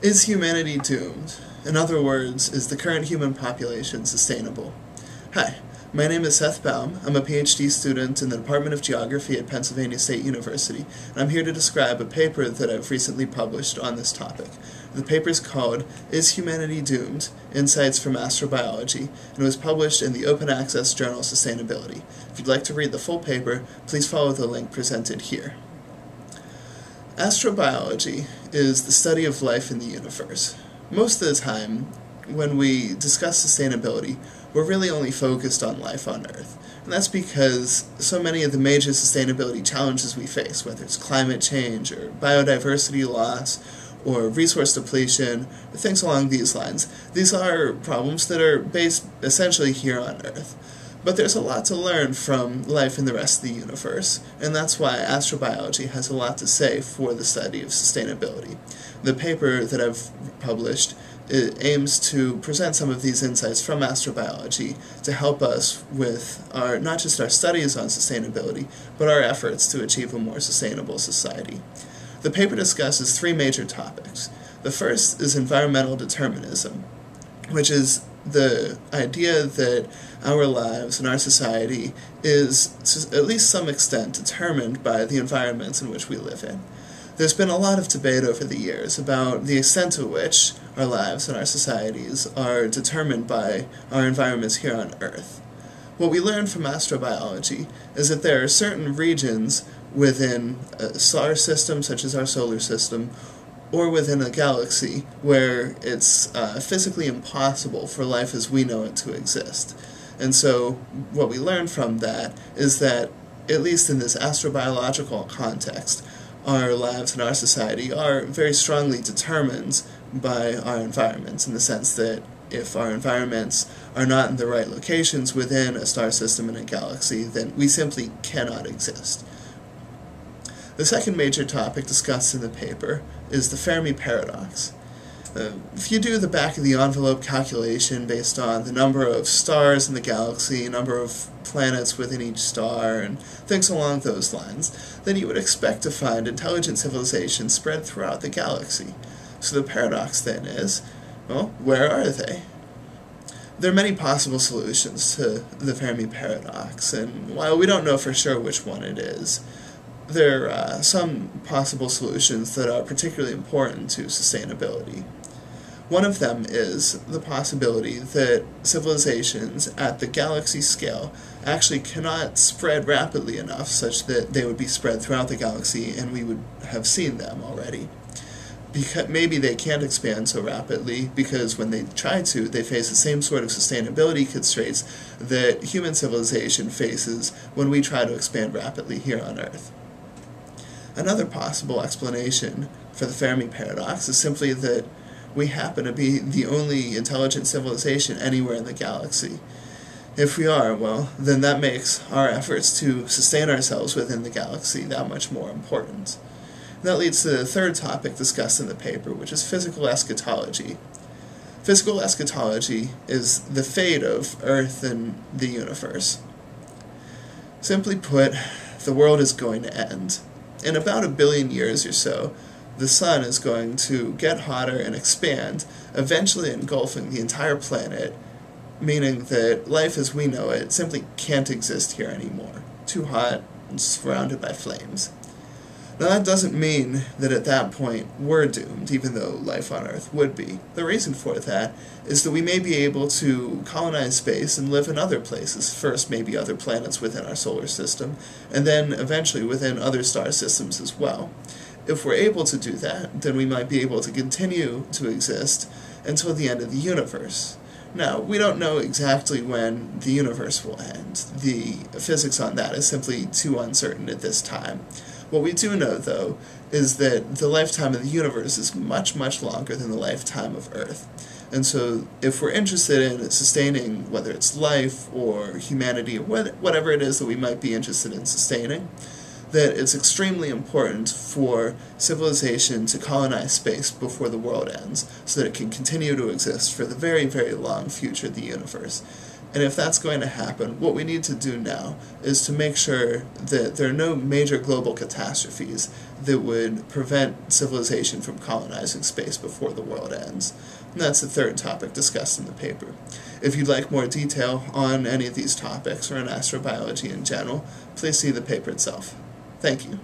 Is humanity doomed? In other words, is the current human population sustainable? Hi, my name is Seth Baum. I'm a PhD student in the Department of Geography at Pennsylvania State University, and I'm here to describe a paper that I've recently published on this topic. The paper is called Is Humanity Doomed? Insights from Astrobiology, and it was published in the open access journal Sustainability. If you'd like to read the full paper, please follow the link presented here. Astrobiology is the study of life in the universe. Most of the time, when we discuss sustainability, we're really only focused on life on Earth. And that's because so many of the major sustainability challenges we face, whether it's climate change or biodiversity loss or resource depletion, or things along these lines, these are problems that are based essentially here on Earth. But there's a lot to learn from life in the rest of the universe, and that's why astrobiology has a lot to say for the study of sustainability. The paper that I've published aims to present some of these insights from astrobiology to help us with not just our studies on sustainability, but our efforts to achieve a more sustainable society. The paper discusses three major topics. The first is environmental determinism, which is the idea that our lives and our society is, to at least some extent, determined by the environments in which we live in. There's been a lot of debate over the years about the extent to which our lives and our societies are determined by our environments here on Earth. What we learn from astrobiology is that there are certain regions within a star system, such as our solar system, or within a galaxy where it's physically impossible for life as we know it to exist. And so what we learn from that is that, at least in this astrobiological context, our lives and our society are very strongly determined by our environments, in the sense that if our environments are not in the right locations within a star system and a galaxy, then we simply cannot exist. The second major topic discussed in the paper is the Fermi paradox. If you do the back-of-the-envelope calculation based on the number of stars in the galaxy, number of planets within each star, and things along those lines, then you would expect to find intelligent civilizations spread throughout the galaxy. So the paradox then is, well, where are they? There are many possible solutions to the Fermi paradox, and while we don't know for sure which one it is, there are some possible solutions that are particularly important to sustainability. One of them is the possibility that civilizations at the galaxy scale actually cannot spread rapidly enough such that they would be spread throughout the galaxy and we would have seen them already. Maybe they can't expand so rapidly because when they try to, they face the same sort of sustainability constraints that human civilization faces when we try to expand rapidly here on Earth. Another possible explanation for the Fermi paradox is simply that we happen to be the only intelligent civilization anywhere in the galaxy. If we are, well, then that makes our efforts to sustain ourselves within the galaxy that much more important. And that leads to the third topic discussed in the paper, which is physical eschatology. Physical eschatology is the fate of Earth and the universe. Simply put, the world is going to end. In about 1 billion years or so, the sun is going to get hotter and expand, eventually engulfing the entire planet, meaning that life as we know it simply can't exist here anymore. Too hot and surrounded by flames. Now that doesn't mean that at that point we're doomed, even though life on Earth would be. The reason for that is that we may be able to colonize space and live in other places, first maybe other planets within our solar system, and then eventually within other star systems as well. If we're able to do that, then we might be able to continue to exist until the end of the universe. Now, we don't know exactly when the universe will end. The physics on that is simply too uncertain at this time. What we do know, though, is that the lifetime of the universe is much, much longer than the lifetime of Earth. And so, if we're interested in sustaining, whether it's life or humanity or whatever it is that we might be interested in sustaining, that it's extremely important for civilization to colonize space before the world ends, so that it can continue to exist for the very, very long future of the universe. And if that's going to happen, what we need to do now is to make sure that there are no major global catastrophes that would prevent civilization from colonizing space before the world ends. And that's the third topic discussed in the paper. If you'd like more detail on any of these topics or on astrobiology in general, please see the paper itself. Thank you.